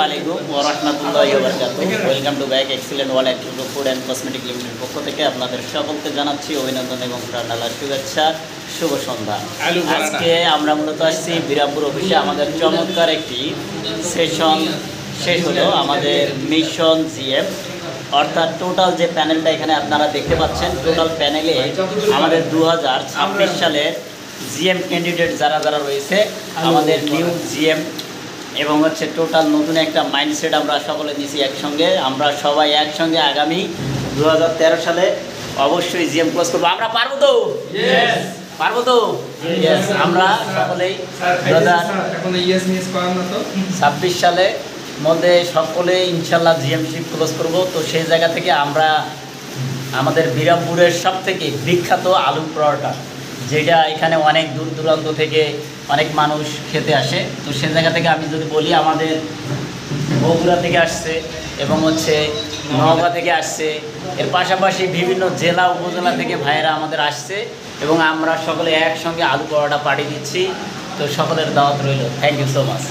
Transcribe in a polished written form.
আলাইকুম ওয়া রাহমাতুল্লাহি ওয়া বারাকাতুহু। Welcome to back excellent one active food and cosmetic লিমিটেডের পক্ষ থেকে আপনাদের সকলকে জানাচ্ছি অভিনন্দন এবং প্রাণঢালা শুভেচ্ছা, শুভ সন্ধ্যা। আজকে আমরা মূলত আসছি বিরামপুর অফিসে। আমাদের চমৎকার একটি সেশন শেষ হলো। আমাদের মিশন জিএম অর্থাৎ টোটাল যে প্যানেলটা এখানে আপনারা দেখতে পাচ্ছেন, টোটাল প্যানেলে আমাদের 2026 সালের জিএম ক্যান্ডিডেট যারা যারা রয়েছে, আমাদের নিউ জিএম এবং হচ্ছে টোটাল নতুন একটা মাইন্ডসেট আমরা সকলে নিয়েছি একসঙ্গে। আমরা সবাই একসঙ্গে আগামী 2013 সালে অবশ্যই জিএম ক্লোজ করবো। আমরা পারবো তো? পারবো তো? আমরা সকলেই 2026 সালে মধ্যে সকলে ইনশাল্লাহ জিএমশিপ ক্লোজ করব। তো সেই জায়গা থেকে আমরা আমাদের বিরামপুরের সব থেকে বিখ্যাত আলু পরোটা, যেটা এখানে অনেক দূর দূরান্ত থেকে অনেক মানুষ খেতে আসে, তো সে জায়গা থেকে আমি যদি বলি, আমাদের বগুড়া থেকে আসছে এবং হচ্ছে নওগাঁ থেকে আসছে, এর পাশাপাশি বিভিন্ন জেলা উপজেলা থেকে ভাইয়েরা আমাদের আসছে এবং আমরা সকলে একসঙ্গে আলু পরোটা পাঠিয়ে দিচ্ছি। তো সকলের দাওয়াত রইল। Thank you so much.